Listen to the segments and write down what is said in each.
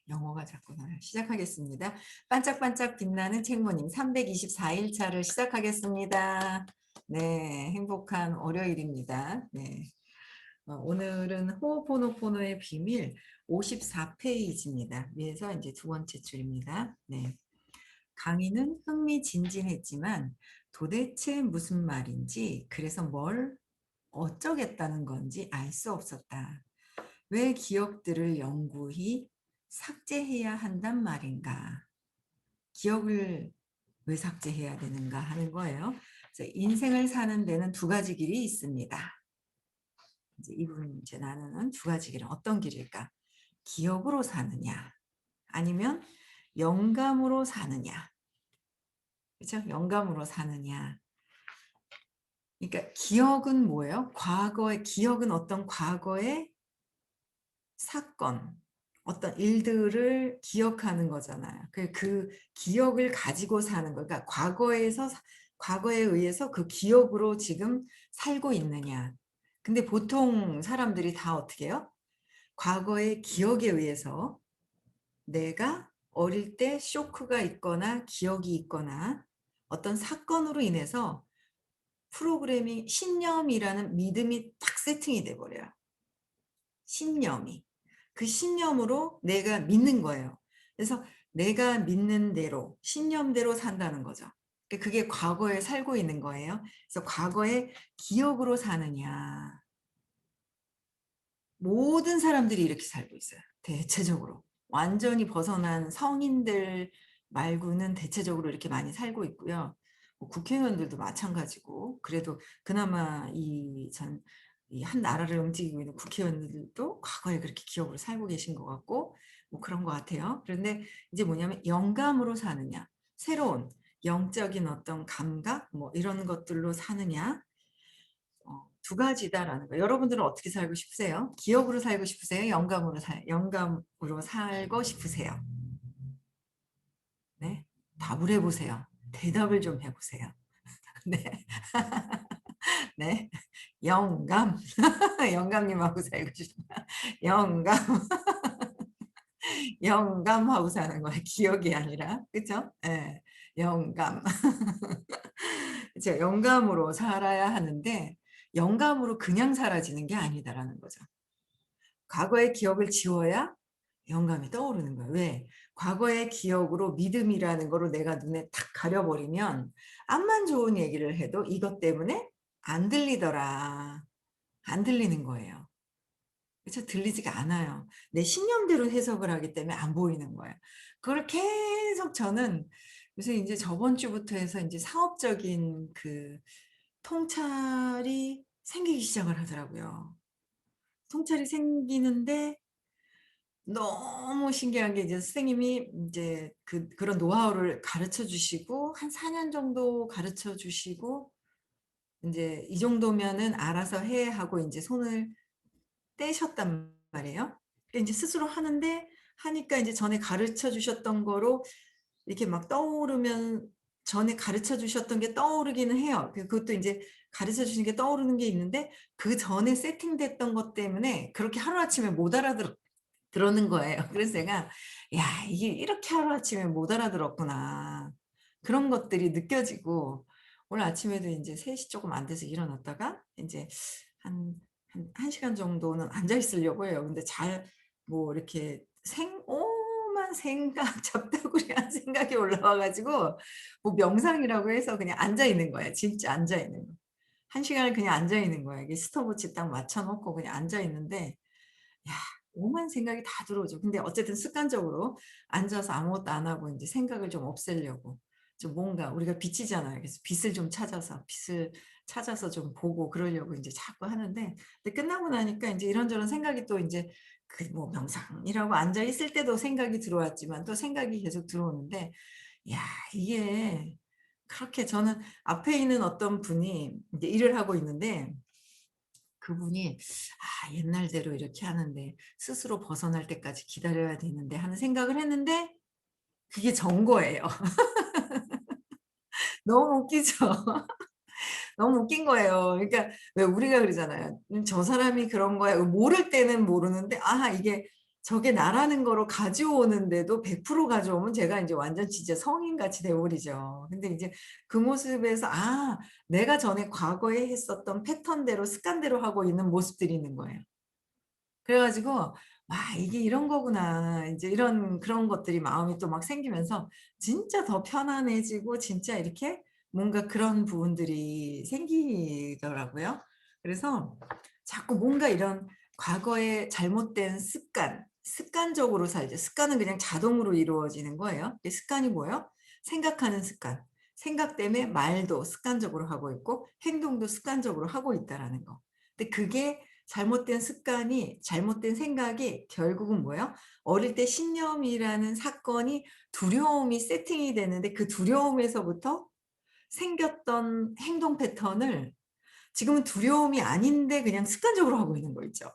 영어가 자꾸 나와요. 시작하겠습니다. 반짝반짝 빛나는 책모님 324일 차를 시작하겠습니다. 네, 행복한 월요일입니다. 네, 오늘은 호호포노포노의 비밀 54페이지입니다. 위에서 이제 두 번째 줄입니다. 네, 강의는 흥미진진했지만 도대체 무슨 말인지, 그래서 뭘 어쩌겠다는 건지 알 수 없었다. 왜 기억들을 영구히 삭제해야 한단 말인가? 기억을 왜 삭제해야 되는가 하는 거예요. 그래서 인생을 사는 데는 두 가지 길이 있습니다. 이제 이분 이제 나누는 두 가지 길은 어떤 길일까? 기억으로 사느냐, 아니면 영감으로 사느냐. 그렇죠? 영감으로 사느냐. 그러니까 기억은 뭐예요? 과거의 기억은 어떤 과거의 사건, 어떤 일들을 기억하는 거잖아요. 그 기억을 가지고 사는 거. 그러니까 과거에 의해서 그 기억으로 지금 살고 있느냐. 근데 보통 사람들이 다 어떻게 해요? 과거의 기억에 의해서 내가 어릴 때 쇼크가 있거나 기억이 있거나 어떤 사건으로 인해서 프로그래밍, 신념이라는 믿음이 딱 세팅이 돼버려요. 신념이. 그 신념으로 내가 믿는 거예요. 그래서 내가 믿는 대로, 신념대로 산다는 거죠. 그게 과거에 살고 있는 거예요. 그래서 과거의 기억으로 사느냐. 모든 사람들이 이렇게 살고 있어요. 대체적으로. 완전히 벗어난 성인들 말고는 대체적으로 이렇게 많이 살고 있고요. 뭐 국회의원들도 마찬가지고, 그래도 그나마 이 한 나라를 움직이고 있는 국회의원들도 과거에 그렇게 기억으로 살고 계신 것 같고, 뭐 그런 것 같아요. 그런데 이제 뭐냐면 영감으로 사느냐, 새로운 영적인 어떤 감각, 뭐 이런 것들로 사느냐, 두 가지다라는 거. 여러분들은 어떻게 살고 싶으세요? 기억으로 살고 싶으세요? 영감으로 살고 싶으세요? 네, 답을 해보세요. 대답을 좀 해보세요. 네, 네, 영감, 영감님하고 살고 싶다. 영감, 영감하고 사는 거예요. 기억이 아니라, 그렇죠? 네, 영감. 이제 영감으로 살아야 하는데 영감으로 그냥 사라지는 게 아니다라는 거죠. 과거의 기억을 지워야 영감이 떠오르는 거예요. 왜? 과거의 기억으로 믿음이라는 거로 내가 눈에 탁 가려버리면 암만 좋은 얘기를 해도 이것 때문에 안 들리더라. 안 들리는 거예요. 그래서 들리지가 않아요. 내 신념대로 해석을 하기 때문에 안 보이는 거예요. 그걸 계속 저는 그래서 이제 저번 주부터 해서 이제 사업적인 그 통찰이 생기기 시작을 하더라고요. 통찰이 생기는데 너무 신기한 게 이제 선생님이 이제 그런 노하우를 가르쳐 주시고 한 4년 정도 가르쳐 주시고 이제 이 정도면은 알아서 해 하고 이제 손을 떼셨단 말이에요. 이제 스스로 하는데 하니까 이제 전에 가르쳐 주셨던 거로 이렇게 막 떠오르면 전에 가르쳐 주셨던 게 떠오르기는 해요. 그것도 이제 가르쳐 주신 게 떠오르는 게 있는데 그 전에 세팅됐던 것 때문에 그렇게 하루아침에 못 들었는 거예요. 그래서 제가 야 이게 이렇게 하루아침에 못 알아들었구나. 그런 것들이 느껴지고 오늘 아침에도 이제 3시 조금 안 돼서 일어났다가 이제 한, 한 시간 정도는 앉아 있으려고 해요. 근데 뭐 이렇게 오만 생각, 잡다구리한 생각이 올라와 가지고 뭐 명상이라고 해서 그냥 앉아 있는 거예요. 진짜 앉아 있는 거. 1시간을 그냥 앉아 있는 거예요. 이게 스톱워치 딱 맞춰 놓고 그냥 앉아 있는데 야, 오만 생각이 다 들어오죠. 근데 어쨌든 습관적으로 앉아서 아무것도 안 하고 이제 생각을 좀 없애려고 좀 뭔가 우리가 빛이잖아요. 그래서 빛을 찾아서 좀 보고 그러려고 이제 자꾸 하는데 근데 끝나고 나니까 이제 이런저런 생각이 또 이제 그 뭐 명상이라고 앉아 있을 때도 생각이 들어왔지만 또 생각이 계속 들어오는데 야, 이게 그렇게 저는 앞에 있는 어떤 분이 이제 일을 하고 있는데 그분이 옛날대로 이렇게 하는데 스스로 벗어날 때까지 기다려야 되는데 하는 생각을 했는데 그게 전 거예요. 너무 웃기죠. 너무 웃긴 거예요. 그러니까 왜 우리가 그러잖아요. 저 사람이 그런 거야. 모를 때는 모르는데 이게 저게 나라는 거로 가져오는데도 100% 가져오면 제가 인제 완전 진짜 성인같이 돼 버리죠. 근데 이제 그 모습에서 '아 내가 전에 과거에 했었던 패턴대로 습관대로 하고 있는 모습들이 있는 거예요.' 그래 가지고 '와 이게 이런 거구나.' 인제 이런 그런 것들이 마음이 또 막 생기면서 진짜 더 편안해지고 진짜 이렇게 뭔가 그런 부분들이 생기더라고요. 그래서 자꾸 뭔가 이런 과거의 잘못된 습관, 습관적으로 살죠. 습관은 그냥 자동으로 이루어지는 거예요. 이 습관이 뭐예요? 생각하는 습관. 생각 때문에 말도 습관적으로 하고 있고 행동도 습관적으로 하고 있다라는 거. 근데 그게 잘못된 습관이 잘못된 생각이 결국은 뭐예요? 어릴 때 신념이라는 사건이 두려움이 세팅이 되는데 그 두려움에서부터 생겼던 행동 패턴을 지금은 두려움이 아닌데 그냥 습관적으로 하고 있는 거 있죠.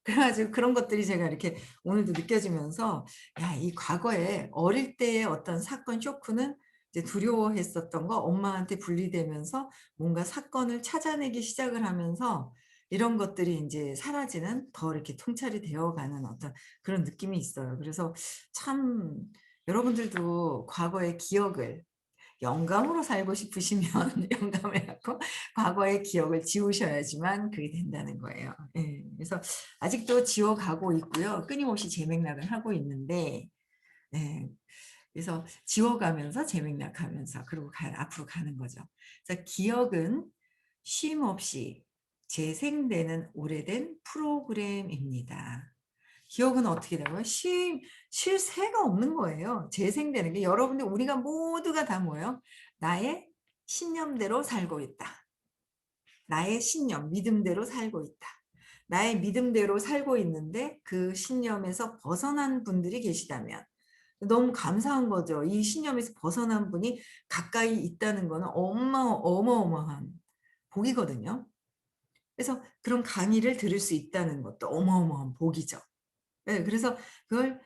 그래 가지고 그런 것들이 제가 이렇게 오늘도 느껴지면서 '야 이 과거에 어릴 때의 어떤 사건 쇼크는 이제 두려워했었던 거 엄마한테 분리되면서 뭔가 사건을 찾아내기 시작을 하면서 이런 것들이 인제 사라지는 더 이렇게 통찰이 되어가는 어떤 그런 느낌이 있어요. 그래서 참 여러분들도 과거의 기억을 영감으로 살고 싶으시면 영감해 갖고 과거의 기억을 지우셔야지만 그게 된다는 거예요. 예. 그래서 아직도 지워가고 있고요. 끊임없이 재맥락을 하고 있는데 예. 그래서 지워가면서 재맥락하면서 그리고 앞으로 가는 거죠. 그래서 기억은 쉼 없이 재생되는 오래된 프로그램입니다. 기억은 어떻게 되고요? 쉴 새가 없는 거예요. 재생되는 게 여러분들 우리가 모두가 다 뭐예요? 나의 신념대로 살고 있다. 나의 신념, 믿음대로 살고 있다. 나의 믿음대로 살고 있는데 그 신념에서 벗어난 분들이 계시다면 너무 감사한 거죠. 이 신념에서 벗어난 분이 가까이 있다는 거는 어마어마한 복이거든요. 그래서 그런 강의를 들을 수 있다는 것도 어마어마한 복이죠. 예. 그래서 그걸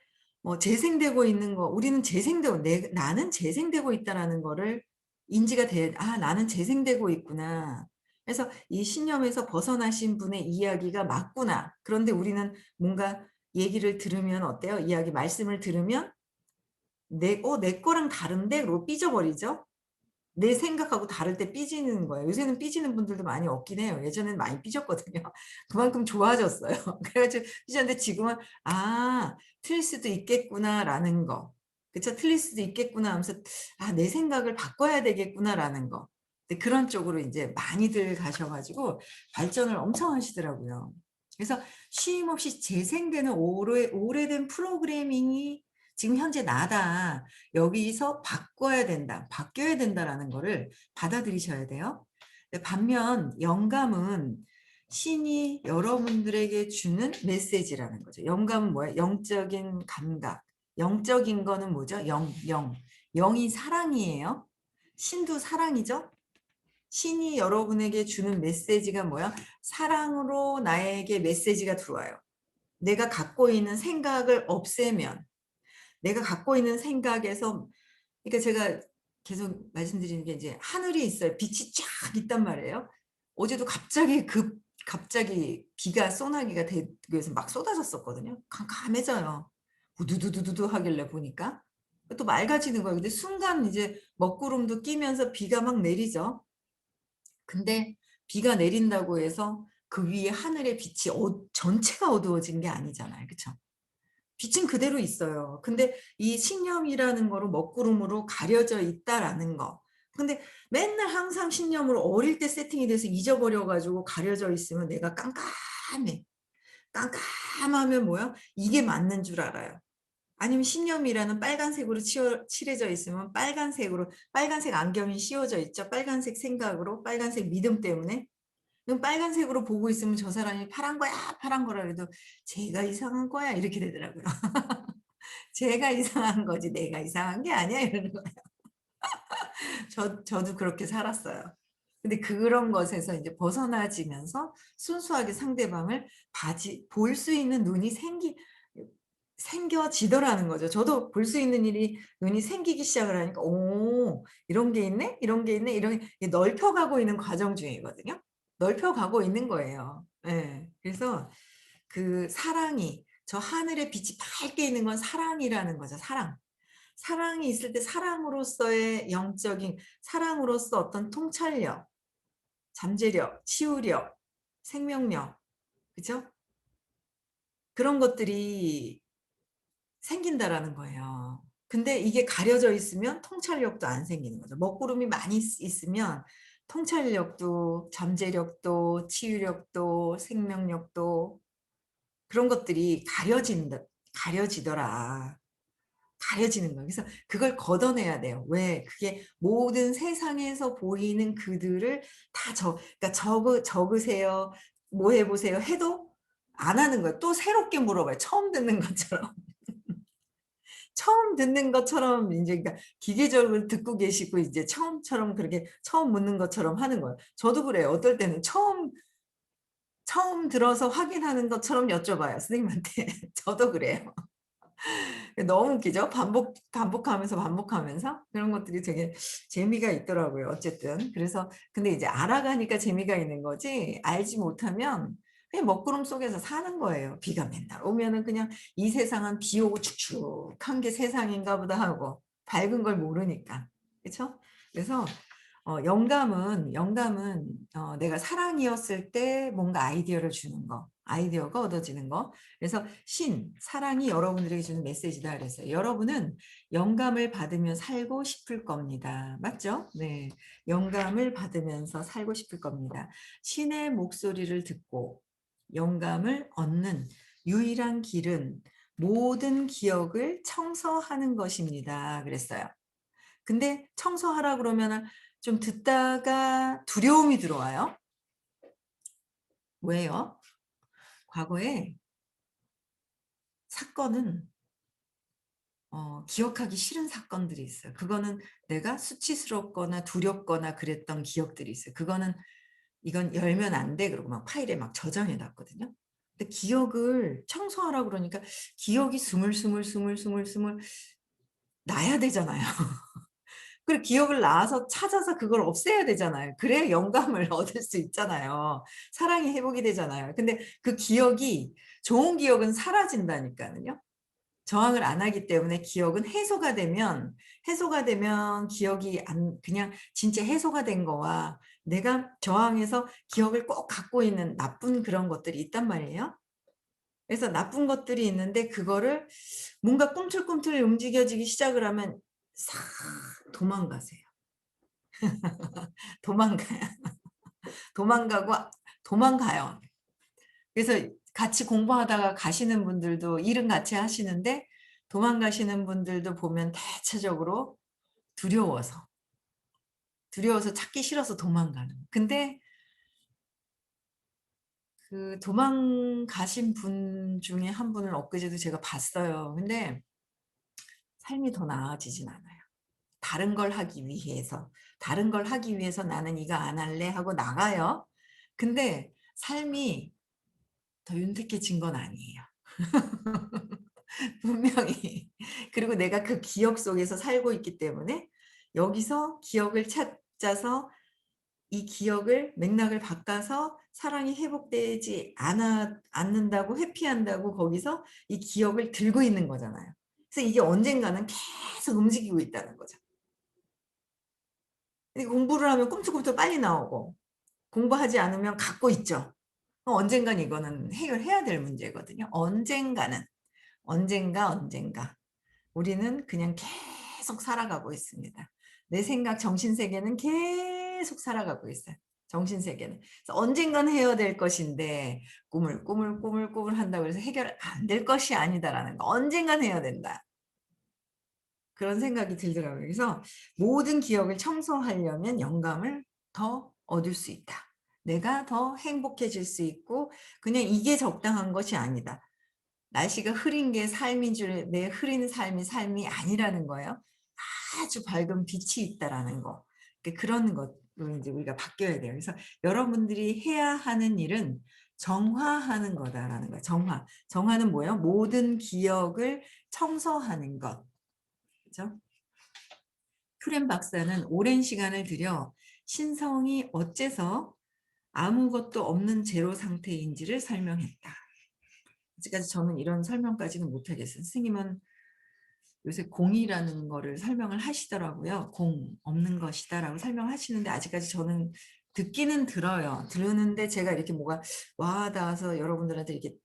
재생되고 있는 거 우리는 재생되고 내 '나는 재생되고 있다.'라는 거를 인지가 돼야 '아 나는 재생되고 있구나.' 그래서 '이 신념에서 벗어나신 분의 이야기가 맞구나.' 그런데 우리는 뭔가 얘기를 들으면 어때요? 이야기 말씀을 들으면 내 거랑 다른데?' 그러고 삐져버리죠. 내 생각하고 다를 때 삐지는 거예요. 요새는 삐지는 분들도 많이 없긴 해요. 예전에는 많이 삐졌거든요. 그만큼 좋아졌어요. 그래 가지고 삐졌는데 지금은 '아 틀릴 수도 있겠구나.'라는 거. 그쵸. '틀릴 수도 있겠구나.' 하면서 '아 내 생각을 바꿔야 되겠구나.'라는 거. 네 그런 쪽으로 인제 많이들 가셔 가지고 발전을 엄청 하시더라고요. 그래서 쉼 없이 재생되는 오래된 프로그래밍이 지금 현재 나다. 여기서 바꿔야 된다. 바뀌어야 된다라는 거를 받아들이셔야 돼요. 네 반면 영감은 신이 여러분들에게 주는 메시지라는 거죠. 영감은 뭐예요? 영적인 감각. 영적인 거는 뭐죠? 영. 영이 사랑이에요. 신도 사랑이죠. 신이 여러분에게 주는 메시지가 뭐야? 사랑으로 나에게 메시지가 들어와요. 내가 갖고 있는 생각을 없애면 내가 갖고 있는 생각에서 그러니까 제가 계속 말씀드리는 게 이제 하늘이 있어요. 빛이 쫙 있단 말이에요. 어제도 갑자기 비가 소나기가 되기 위해서 막 쏟아졌었거든요. 캄캄해져요. 우두두두두두 하길래 보니까. 또 맑아지는 거예요. 근데 순간 이제 먹구름도 끼면서 비가 막 내리죠. 근데 비가 내린다고 해서 그 위에 하늘의 빛이 전체가 어두워진 게 아니잖아요. 그쵸? 빛은 그대로 있어요. 근데 이 신념이라는 거로 먹구름으로 가려져 있다라는 거. 근데 맨날 항상 신념으로 어릴 때 세팅이 돼서 잊어버려 가지고 가려져 있으면 내가 깜깜해. 깜깜하면 뭐야? 이게 맞는 줄 알아요. 아니면 신념이라는 빨간색으로 칠해져 있으면 빨간색 안경이 씌워져 있죠. 빨간색 생각으로, 빨간색 믿음 때문에. 그럼 빨간색으로 보고 있으면 저 사람이 "파란 거야, 파란 거라." 그래도 "쟤가 이상한 거야." 이렇게 되더라고요. "쟤가 이상한 거지 내가 이상한 게 아니야." 이러는 거예요. 저도 그렇게 살았어요. 근데 그런 것에서 인제 벗어나지면서 순수하게 상대방을 봐지 볼 수 있는 눈이 생겨지더라는 거죠. 저도 볼 수 있는 일이 눈이 생기기 시작을 하니까 '오 이런 게 있네. 이런 게 있네.' 이런 게 넓혀가고 있는 과정 중이거든요. 넓혀가고 있는 거예요. 예. 그래서 그 사랑이 저 하늘에 빛이 밝게 있는 건 사랑이라는 거죠. 사랑. 사랑이 있을 때 사랑으로서의 영적인 사랑으로서 어떤 통찰력, 잠재력, 치유력, 생명력, 그죠? 그런 것들이 생긴다라는 거예요. 근데 이게 가려져 있으면 통찰력도 안 생기는 거죠. 먹구름이 많이 있으면 통찰력도, 잠재력도, 치유력도, 생명력도 그런 것들이 가려지더라. 가려지는 거예요. 그래서 그걸 걷어내야 돼요. 왜? 그게 모든 세상에서 보이는 그들을 다 그러니까 적으세요. 뭐 해보세요. 해도 안 하는 거예요. 또 새롭게 물어봐요. 처음 듣는 것처럼. 처음 듣는 것처럼 이제 그러니까 기계적으로 듣고 계시고 이제 처음처럼 그렇게 처음 묻는 것처럼 하는 거예요. 저도 그래요. 어떨 때는 처음 들어서 확인하는 것처럼 여쭤봐요. 선생님한테. 저도 그래요. 너무 웃기죠? 반복하면서 그런 것들이 되게 재미가 있더라고요. 어쨌든. 그래서 근데 이제 알아가니까 재미가 있는 거지 알지 못하면 그냥 먹구름 속에서 사는 거예요. 비가 맨날 오면은 그냥 이 세상은 비 오고 축축한 게 세상인가 보다 하고 밝은 걸 모르니까. 그렇죠? 그래서 영감은 내가 사랑이었을 때 뭔가 아이디어를 주는 거, 아이디어가 얻어지는 거. 그래서 사랑이 여러분들에게 주는 메시지다 그랬어요. 여러분은 영감을 받으며 살고 싶을 겁니다. 맞죠? 네. 영감을 받으면서 살고 싶을 겁니다. 신의 목소리를 듣고 영감을 얻는 유일한 길은 모든 기억을 청소하는 것입니다. 그랬어요. 근데 청소하라 그러면 좀 듣다가 두려움이 들어와요. 왜요? 과거에 사건은 기억하기 싫은 사건들이 있어요. 그거는 내가 수치스럽거나 두렵거나 그랬던 기억들이 있어요. 이건 열면 안 돼. 그러고 막 파일에 막 저장해 놨거든요. 근데 기억을 청소하라 그러니까 기억이 스물스물 나야 되잖아요. 그리고 기억을 낳아서 찾아서 그걸 없애야 되잖아요. 그래야 영감을 얻을 수 있잖아요. 사랑이 회복이 되잖아요. 근데 그 기억이 좋은 기억은 사라진다니까요. 저항을 안 하기 때문에 기억은 해소가 되면 기억이 그냥 진짜 해소가 된 거와 내가 저항해서 기억을 꼭 갖고 있는 나쁜 그런 것들이 있단 말이에요. 그래서 나쁜 것들이 있는데 그거를 뭔가 꿈틀꿈틀 움직여지기 시작을 하면 싹 도망가세요. 도망가요. 도망가고 도망가요. 그래서 같이 공부하다가 가시는 분들도 일은 같이 하시는데 도망가시는 분들도 보면 대체적으로 두려워서 찾기 싫어서 도망가는. 근데 그 도망가신 분 중에 한 분을 엊그제도 제가 봤어요. 근데 삶이 더 나아지진 않아요. 다른 걸 하기 위해서 나는 이거 안 할래 하고 나가요. 근데 삶이 더 윤택해진 건 아니에요. 분명히. 그리고 내가 그 기억 속에서 살고 있기 때문에 여기서 기억을 찾아서 이 기억을 맥락을 바꿔서 사랑이 회복되지 않는다고 회피한다고 거기서 이 기억을 들고 있는 거잖아요. 그래서 이게 언젠가는 계속 움직이고 있다는 거죠. 공부를 하면 꿈틀꿈틀 빨리 나오고 공부하지 않으면 갖고 있죠. 언젠간 이거는 해결해야 될 문제거든요. 언젠가 우리는 그냥 계속 살아가고 있습니다. 내 생각 정신세계는 계속 살아가고 있어요. 정신세계는. 그래서 언젠간 해야 될 것인데 꾸물 한다고 해서 해결 안 될 것이 아니다라는 거. 언젠간 해야 된다. 그런 생각이 들더라고요. 그래서 모든 기억을 청소하려면 영감을 더 얻을 수 있다. 내가 더 행복해질 수 있고 그냥 이게 적당한 것이 아니다. 날씨가 흐린 게 삶인 줄, 내 흐린 삶이 아니라는 거예요. 아주 밝은 빛이 있다라는 거. 그런 것으로 이제 우리가 바뀌어야 돼요. 그래서 여러분들이 해야 하는 일은 정화하는 거다라는 거예요. 정화는 뭐예요? 모든 기억을 청소하는 것. 그죠? 큐렌 박사는 오랜 시간을 들여 신성이 어째서 아무것도 없는 제로 상태인지를 설명했다. 아직까지 저는 이런 설명까지는 못 하겠어요. 선생님은 요새 공이라는 거를 설명을 하시더라고요. 공 없는 것이다라고 설명하시는데 아직까지 저는 듣기는 들어요. 들으는데 제가 이렇게 뭐가 와 닿아서 여러분들한테 이렇게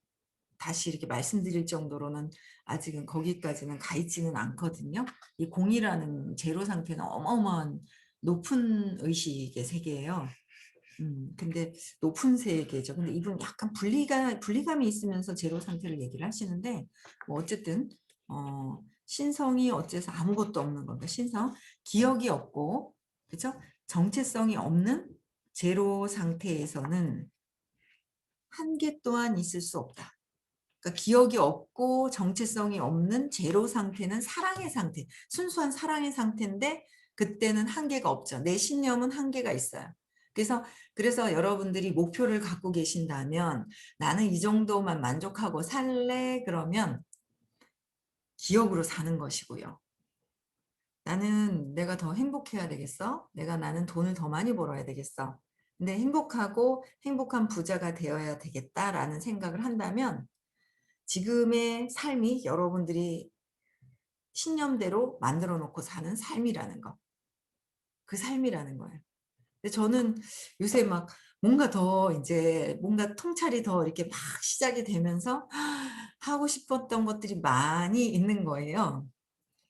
다시 이렇게 말씀드릴 정도로는 아직은 거기까지는 가 있지는 않거든요. 이 공이라는 제로 상태는 어마어마한 높은 의식의 세계예요. 근데 높은 세계죠. 근데 이분 약간 분리감이 있으면서 제로 상태를 얘기를 하시는데, 뭐 어쨌든, 신성이 어째서 아무것도 없는 건가? 신성, 기억이 없고, 그죠? 정체성이 없는 제로 상태에서는 한계 또한 있을 수 없다. 그러니까 기억이 없고 정체성이 없는 제로 상태는 사랑의 상태, 순수한 사랑의 상태인데 그때는 한계가 없죠. 내 신념은 한계가 있어요. 그래서 여러분들이 목표를 갖고 계신다면 나는 이 정도만 만족하고 살래 그러면 기억으로 사는 것이고요. 나는 내가 더 행복해야 되겠어? 나는 돈을 더 많이 벌어야 되겠어? 근데 행복하고 행복한 부자가 되어야 되겠다라는 생각을 한다면 지금의 삶이 여러분들이 신념대로 만들어 놓고 사는 삶이라는 거. 그 삶이라는 거예요. 근데 저는 요새 막 뭔가 더 이제 뭔가 통찰이 더 이렇게 막 시작이 되면서 하고 싶었던 것들이 많이 있는 거예요.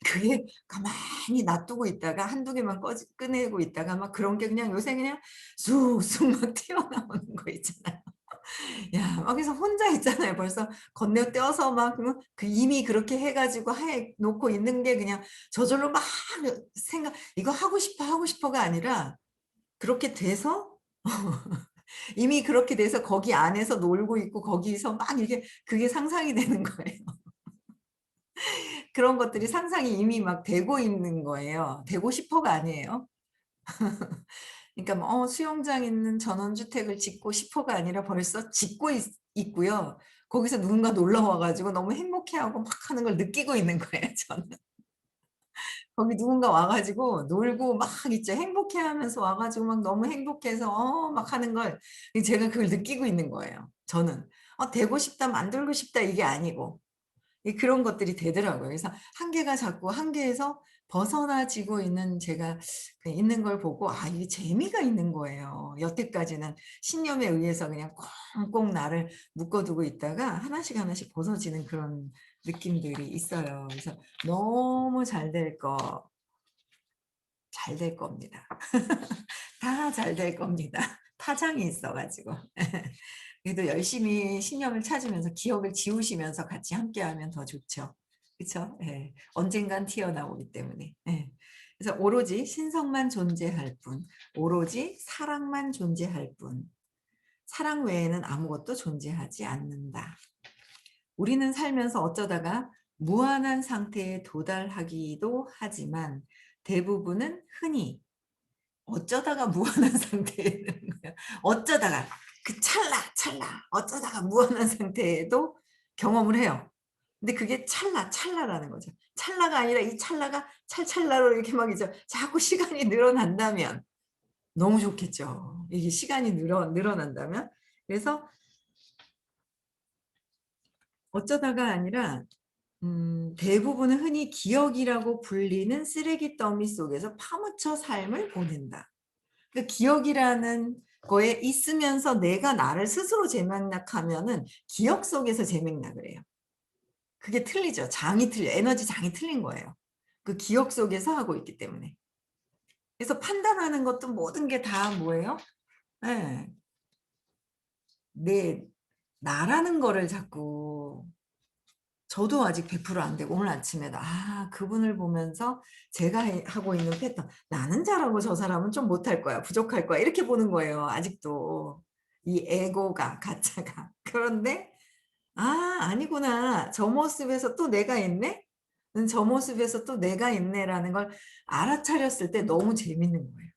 그게 가만히 놔두고 있다가 한두 개만 꺼내고 있다가 막 그런 게 그냥 요새 그냥 쑥쑥 막 튀어나오는 거 있잖아요. 야, 거기서 혼자 있잖아요. 벌써 건네떼어서 막 그 이미 그렇게 해가지고 해 놓고 있는 게 그냥 저절로 막 이거 하고 싶어가 아니라 그렇게 돼서 이미 그렇게 돼서 거기 안에서 놀고 있고 거기서 막 이게 그게 상상이 되는 거예요. 그런 것들이 상상이 이미 막 되고 있는 거예요. 되고 싶어가 아니에요. 그러니까 뭐 수영장 있는 전원주택을 짓고 싶어가 아니라 벌써 짓고 있고요. 거기서 누군가 놀러 와가지고 너무 행복해하고 막 하는 걸 느끼고 있는 거예요, 저는. 거기 누군가 와가지고 놀고 막 있죠. 행복해하면서 와가지고 막 너무 행복해서 막 하는 걸 제가 그걸 느끼고 있는 거예요. 저는 되고 싶다, 만들고 싶다 이게 아니고 그런 것들이 되더라고요. 그래서 한계가 자꾸 한계에서 벗어나지고 있는 제가 있는 걸 보고 이게 재미가 있는 거예요. 여태까지는 신념에 의해서 그냥 꽁꽁 나를 묶어두고 있다가 하나씩 하나씩 벗어지는 그런 느낌들이 있어요. 그래서 너무 잘 될 겁니다. 다 잘 될 겁니다. 파장이 있어가지고. 그래도 열심히 신념을 찾으면서 기억을 지우시면서 같이 함께하면 더 좋죠. 그렇죠? 예. 언젠간 튀어나오기 때문에. 예. 그래서 오로지 신성만 존재할 뿐, 오로지 사랑만 존재할 뿐, 사랑 외에는 아무것도 존재하지 않는다. 우리는 살면서 어쩌다가 무한한 상태에 도달하기도 하지만 대부분은 흔히 어쩌다가 무한한 상태에 있는 거야. 어쩌다가 그 찰나 어쩌다가 무한한 상태에도 경험을 해요. 근데 그게 찰나라는 거죠. 찰나가 아니라 이 찰나가 찰찰나로 이렇게 막 이제 자꾸 시간이 늘어난다면 너무 좋겠죠. 이게 시간이 늘어난다면. 그래서 어쩌다가 아니라 대부분은 흔히 기억이라고 불리는 쓰레기 더미 속에서 파묻혀 삶을 보낸다. 그 기억이라는 거에 있으면서 내가 나를 스스로 재맥락하면은 기억 속에서 재맥락을 해요. 그게 틀리죠. 장이 틀려. 에너지 장이 틀린 거예요. 그 기억 속에서 하고 있기 때문에. 그래서 판단하는 것도 모든 게 다 뭐예요? 네. 나라는 거를 자꾸 저도 아직 100%안 되고 오늘 아침에도 그분을 보면서 제가 하고 있는 패턴 나는 잘하고 저 사람은 좀 못할 거야 부족할 거야 이렇게 보는 거예요. 아직도 이 에고가 가짜가 그런데 아니구나 저 모습에서 또 내가 있네 저 모습에서 또 내가 있네라는 걸 알아차렸을 때 너무 재밌는 거예요.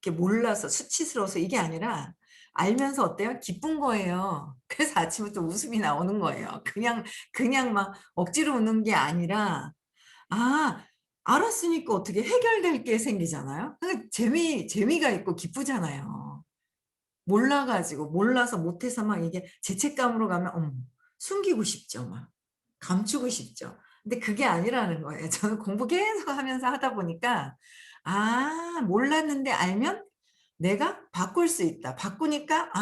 이렇게 몰라서 수치스러워서 이게 아니라 알면서 어때요? 기쁜 거예요. 그래서 아침부터 웃음이 나오는 거예요. 그냥 막 억지로 웃는 게 아니라, 알았으니까 어떻게 해결될 게 생기잖아요. 재미가 있고 기쁘잖아요. 몰라서 못해서 막 이게 죄책감으로 가면 숨기고 싶죠. 막 감추고 싶죠. 근데 그게 아니라는 거예요. 저는 공부 계속 하면서 하다 보니까 몰랐는데 알면 내가 바꿀 수 있다. 바꾸니까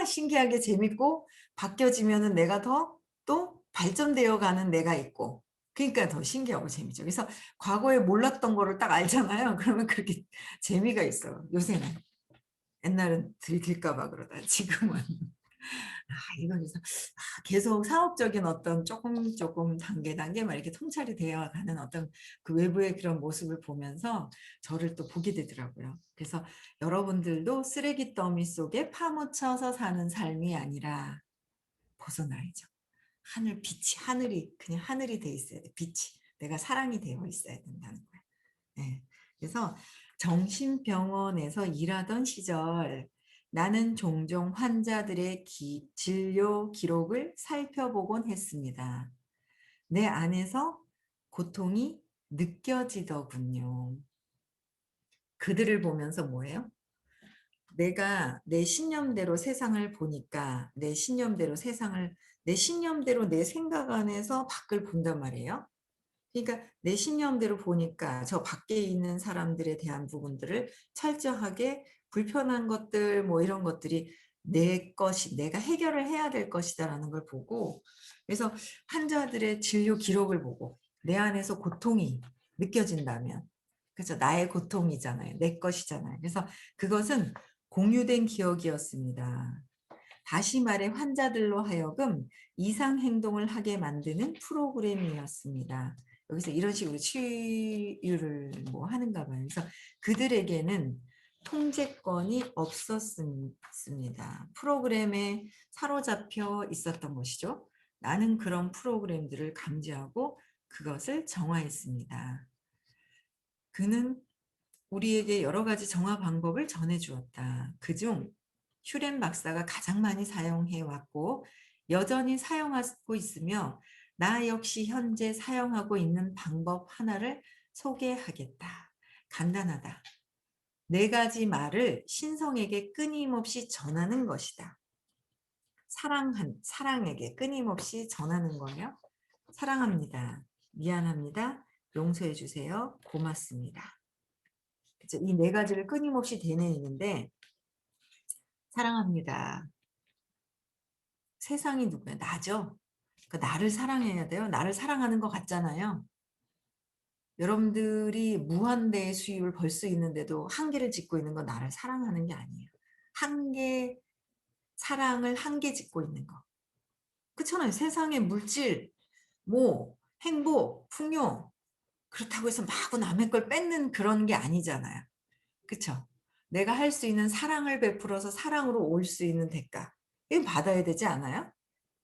신기하게 재밌고 바뀌어지면은 내가 더 또 발전되어 가는 내가 있고 그러니까 더 신기하고 재밌죠. 그래서 과거에 몰랐던 거를 딱 알잖아요. 그러면 그렇게 재미가 있어요. 요새는. 옛날은 들킬까 봐 그러다 지금은 이거 그래서 계속 사업적인 어떤 조금 단계 막 이렇게 통찰이 되어 가는 어떤 그 외부의 그런 모습을 보면서 저를 또 보게 되더라고요. 그래서 여러분들도 쓰레기 더미 속에 파묻혀서 사는 삶이 아니라 벗어나야죠. 하늘이 그냥 하늘이 돼 있어야 돼. 빛이. 내가 사랑이 되어 있어야 된다는 거예요. 네. 그래서 정신병원에서 일하던 시절 나는 종종 환자들의 진료 기록을 살펴보곤 했습니다. 내 안에서 고통이 느껴지더군요. 그들을 보면서 뭐예요? 내가 내 신념대로 세상을 보니까 내 신념대로 내 생각 안에서 밖을 본단 말이에요. 그러니까 내 신념대로 보니까 저 밖에 있는 사람들에 대한 부분들을 철저하게 불편한 것들 뭐 이런 것들이 내가 해결을 해야 될 것이다라는 걸 보고 그래서 환자들의 진료 기록을 보고 내 안에서 고통이 느껴진다면 그렇죠. 나의 고통이잖아요. 내 것이잖아요. 그래서 그것은 공유된 기억이었습니다. 다시 말해 환자들로 하여금 이상 행동을 하게 만드는 프로그램이었습니다. 여기서 이런 식으로 치유를 뭐 하는가 봐요. 그래서 그들에게는 통제권이 없었습니다. 프로그램에 사로잡혀 있었던 것이죠. 나는 그런 프로그램들을 감지하고 그것을 정화했습니다. 그는 우리에게 여러 가지 정화 방법을 전해주었다. 그중 슈렌 박사가 가장 많이 사용해 왔고 여전히 사용하고 있으며 나 역시 현재 사용하고 있는 방법 하나를 소개하겠다. 간단하다. 네 가지 말을 신성에게 끊임없이 전하는 것이다. 사랑에게 끊임없이 전하는 거예요. 사랑합니다. 미안합니다. 용서해 주세요. 고맙습니다. 이 네 가지를 끊임없이 되뇌이는데 사랑합니다. 세상이 누구야? 나죠. 그러니까 나를 사랑해야 돼요. 나를 사랑하는 것 같잖아요. 여러분들이 무한대의 수입을 벌 수 있는데도 한계를 짓고 있는 건 나를 사랑하는 게 아니에요. 사랑을 한계 짓고 있는 거. 그렇잖아요. 세상의 물질, 뭐 행복, 풍요 그렇다고 해서 마구 남의 걸 뺏는 그런 게 아니잖아요. 그쵸? 내가 할 수 있는 사랑을 베풀어서 사랑으로 올 수 있는 대가. 이건 받아야 되지 않아요?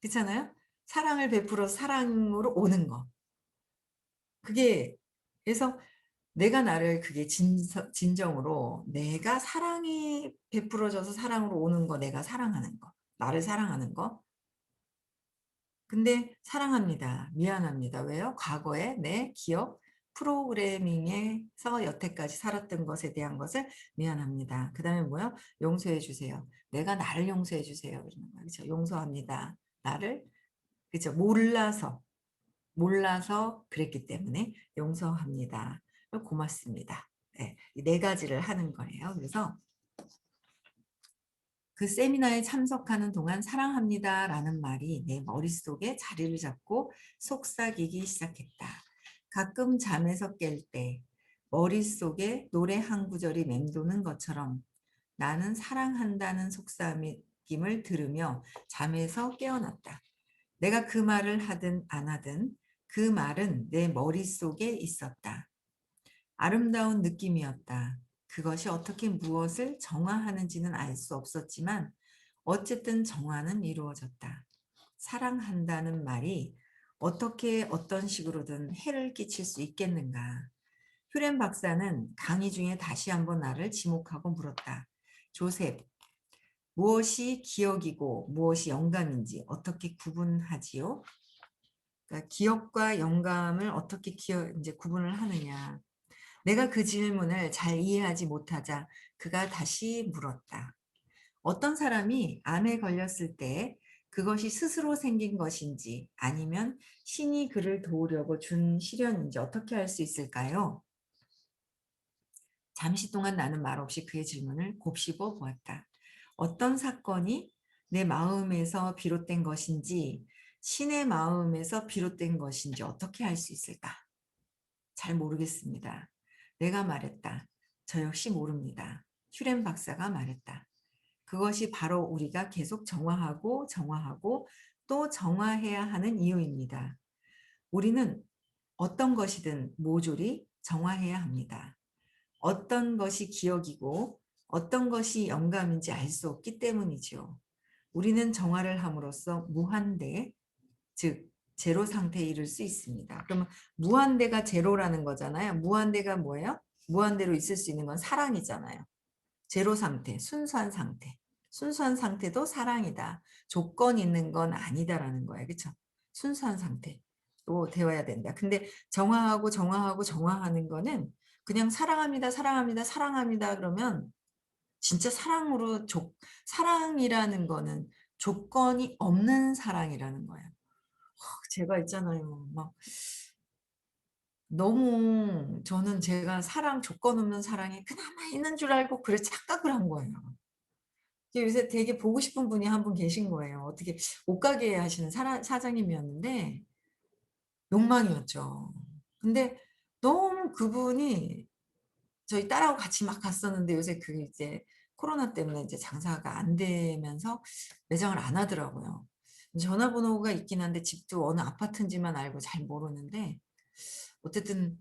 그렇잖아요? 사랑을 베풀어서 사랑으로 오는 거. 그게 그래서 내가 나를 그게 진정으로 내가 사랑이 베풀어져서 사랑으로 오는 거, 내가 사랑하는 거, 나를 사랑하는 거. 근데 사랑합니다. 미안합니다. 왜요? 과거에 내 기억 프로그래밍에서 여태까지 살았던 것에 대한 것을 미안합니다. 그 다음에 뭐요? 용서해 주세요. 내가 나를 용서해 주세요. 이러는 거예요. 그렇죠? 용서합니다. 나를 그렇죠? 몰라서 그랬기 때문에 용서합니다. 고맙습니다. 네, 네 가지를 하는 거예요. 그래서 그 세미나에 참석하는 동안 사랑합니다라는 말이 내 머릿속에 자리를 잡고 속삭이기 시작했다. 가끔 잠에서 깰 때 머릿속에 노래 한 구절이 맴도는 것처럼 나는 사랑한다는 속삭임을 들으며 잠에서 깨어났다. 내가 그 말을 하든 안 하든 그 말은 내 머릿속에 있었다. 아름다운 느낌이었다. 그것이 어떻게 무엇을 정화하는지는 알 수 없었지만 어쨌든 정화는 이루어졌다. 사랑한다는 말이 어떻게 어떤 식으로든 해를 끼칠 수 있겠는가. 휴렌 박사는 강의 중에 다시 한번 나를 지목하고 물었다. 조셉, 무엇이 기억이고 무엇이 영감인지 어떻게 구분하지요? 그러니까 기억과 영감을 어떻게 이제 구분을 하느냐. 내가 그 질문을 잘 이해하지 못하자 그가 다시 물었다. 어떤 사람이 암에 걸렸을 때 그것이 스스로 생긴 것인지 아니면 신이 그를 도우려고 준 시련인지 어떻게 알 수 있을까요? 잠시 동안 나는 말없이 그의 질문을 곱씹어 보았다. 어떤 사건이 내 마음에서 비롯된 것인지 신의 마음에서 비롯된 것인지 어떻게 알 수 있을까? 잘 모르겠습니다. 내가 말했다. 저 역시 모릅니다. 슈렌 박사가 말했다. 그것이 바로 우리가 계속 정화하고 정화하고 또 정화해야 하는 이유입니다. 우리는 어떤 것이든 모조리 정화해야 합니다. 어떤 것이 기억이고 어떤 것이 영감인지 알 수 없기 때문이죠. 우리는 정화를 함으로써 무한대, 즉 제로 상태에 이를 수 있습니다. 그러면 무한대가 제로라는 거잖아요. 무한대가 뭐예요? 무한대로 있을 수 있는 건 사랑이잖아요. 제로 상태, 순수한 상태. 순수한 상태도 사랑이다. 조건 있는 건 아니다라는 거예요. 그렇죠? 순수한 상태로 되어야 된다. 근데 정화하고 정화하고 정화하는 거는 그냥 사랑합니다, 사랑합니다, 사랑합니다 그러면 진짜 사랑이라는 거는 조건이 없는 사랑이라는 거예요. 제가 있잖아요. 막 너무 저는 제가 조건 없는 사랑이 그나마 있는 줄 알고 그래 착각을 한 거예요. 요새 되게 보고 싶은 분이 한 분 계신 거예요. 어떻게 옷가게 하시는 사장님이었는데 욕망이었죠. 근데 너무 그분이 저희 딸하고 같이 막 갔었는데 요새 그 이제 코로나 때문에 이제 장사가 안 되면서 매장을 안 하더라고요. 전화번호가 있긴 한데 집도 어느 아파트인지만 알고 잘 모르는데 어쨌든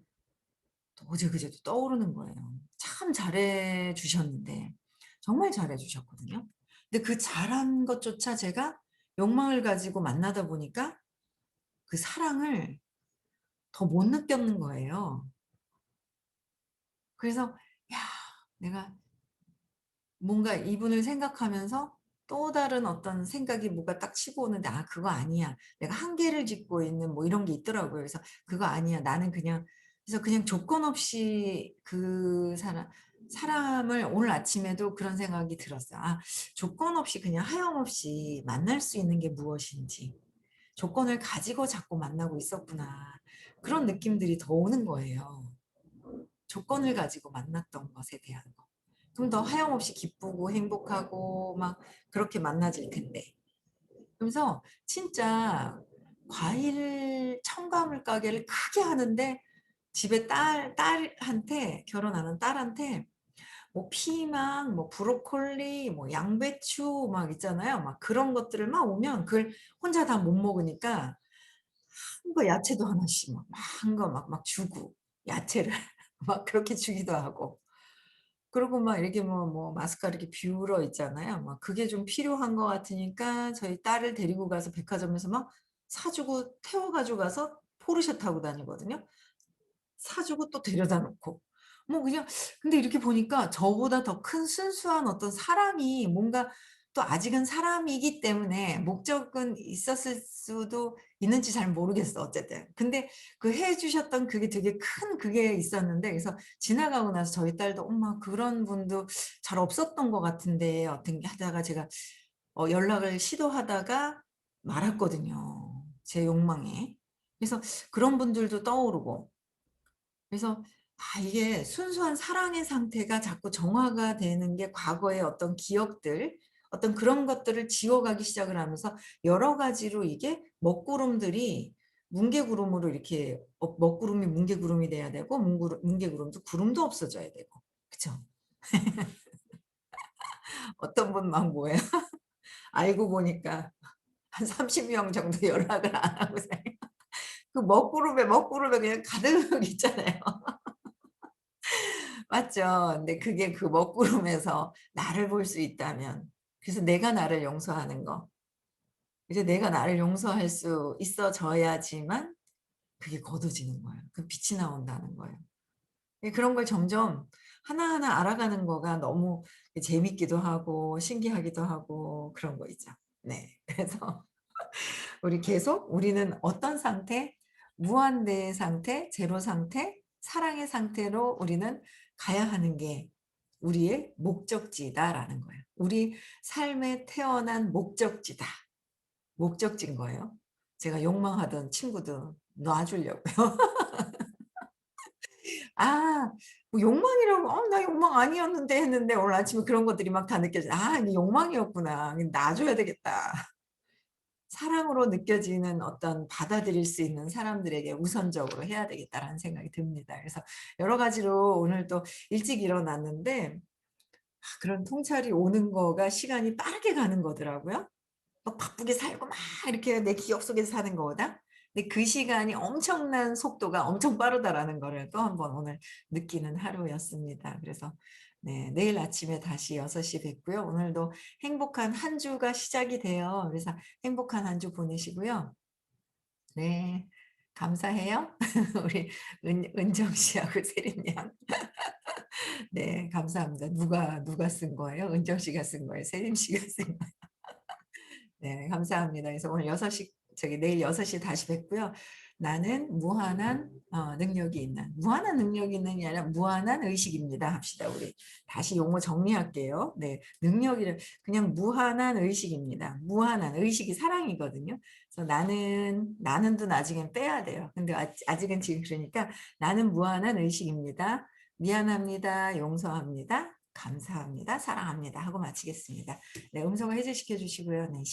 어제 그제도 떠오르는 거예요. 참 잘해 주셨는데 정말 잘해 주셨거든요. 근데 그 잘한 것조차 제가 욕망을 가지고 만나다 보니까 그 사랑을 더 못 느꼈는 거예요. 그래서 '야 내가' 뭔가 이분을 생각하면서 또 다른 어떤 생각이 뭐가 딱 치고 오는데 '아 그거 아니야. 내가 한계를 짓고 있는' 뭐 이런 게 있더라고요. 그래서 '그거 아니야. 나는 그냥' 그래서 그냥 조건 없이 그 사람을 오늘 아침에도 그런 생각이 들었어요. '아 조건 없이 그냥 하염없이 만날 수 있는 게 무엇인지. 조건을 가지고 자꾸 만나고 있었구나.' 그런 느낌들이 더 오는 거예요. 조건을 가지고 만났던 것에 대한 거. 좀 더 하염없이 기쁘고 행복하고 막 그렇게 만나질 텐데. 그러면서 진짜 과일 첨가물 가게를 크게 하는데 집에 딸한테 결혼하는 딸한테 뭐 피망, 뭐 브로콜리, 뭐 양배추 막 있잖아요. 막 그런 것들을 막 오면 그걸 혼자 다 못 먹으니까 큰 거 야채도 하나씩 막 한 거 막 주고 야채를 막 그렇게 주기도 하고. 그리고 막 이렇게 마스카라 이렇게 뷰러 있잖아요. 막 그게 좀 필요한 것 같으니까 저희 딸을 데리고 가서 백화점에서 막 사 주고 태워 가지고 가서 포르쉐 타고 다니거든요. 사 주고 또 데려다 놓고. 뭐 그냥 근데 이렇게 보니까 저보다 더 큰 순수한 어떤 사랑이 뭔가 또 아직은 사람이기 때문에 목적은 있었을 수도 있는지 잘 모르겠어 어쨌든. 근데 그 해 주셨던 그게 되게 큰 그게 있었는데 그래서 지나가고 나서 저희 딸도 "엄마 그런 분도 잘 없었던 것 같은데." 어떻게 하다가 제가 연락을 시도하다가 말았거든요 제 욕망에. 그래서 그런 분들도 떠오르고 그래서 이게 순수한 사랑의 상태가 자꾸 정화가 되는 게 과거의 어떤 기억들 어떤 그런 것들을 지워가기 시작을 하면서 여러 가지로 이게 먹구름들이 뭉게구름으로 이렇게 먹구름이 뭉게구름이 돼야 되고 뭉게구름도 구름도 없어져야 되고 그쵸? 어떤 분 막 뭐예요? 알고 보니까 한 30명 정도 연락을 안 하고 그 먹구름에 그냥 가득 있잖아요. 맞죠. 근데 그게 그 먹구름에서 나를 볼 수 있다면 그래서 내가 나를 용서하는 거. 이제 내가 나를 용서할 수 있어져야지만 그게 거둬지는 거예요. 그 빛이 나온다는 거예요. 그런 걸 점점 하나하나 알아가는 거가 너무 재밌기도 하고 신기하기도 하고 그런 거 있죠. 네. 그래서 우리 계속 우리는 어떤 상태? 무한대의 상태, 제로 상태, 사랑의 상태로 우리는 가야 하는 게 우리의 목적지다라는 거예요. 우리 삶에 태어난 목적지다. 목적지인 거예요. 제가 욕망하던 친구도 놔주려고요. 아, 뭐 욕망이라고 나 욕망 아니었는데 했는데 오늘 아침에 그런 것들이 막 다 느껴져. 이게 욕망이었구나. 놔줘야 되겠다. 사랑으로 느껴지는 어떤 받아들일 수 있는 사람들에게 우선적으로 해야 되겠다라는 생각이 듭니다. 그래서 여러 가지로 오늘 또 일찍 일어났는데 그런 통찰이 오는 거가 시간이 빠르게 가는 거더라고요. 막 바쁘게 살고 막 이렇게 내 기억 속에서 사는 거보다. 근데 그 시간이 엄청난 속도가 엄청 빠르다라는 거를 또 한번 오늘 느끼는 하루였습니다. 그래서 네, 내일 아침에 다시 6시 뵙고요. 오늘도 행복한 한 주가 시작이 돼요. 그래서 행복한 한 주 보내시고요. 네, 감사해요. 우리 은정 씨하고 세림 양. 네, 감사합니다. 누가 쓴 거예요? 은정 씨가 쓴 거예요? 세림 씨가 쓴 거예요? 네, 감사합니다. 그래서 오늘 6시, 내일 6시 다시 뵙고요. 나는 무한한 능력이 있는, 무한한 능력이 있는 게 아니라 무한한 의식입니다. 합시다, 우리. 다시 용어 정리할게요. 네, 능력이를, 그냥 무한한 의식입니다. 무한한 의식이 사랑이거든요. 그래서 나는도 나중엔 빼야 돼요. 근데 아직은 지금 그러니까 나는 무한한 의식입니다. 미안합니다. 용서합니다. 감사합니다. 사랑합니다. 하고 마치겠습니다. 네, 음성을 해제시켜 주시고요. 네,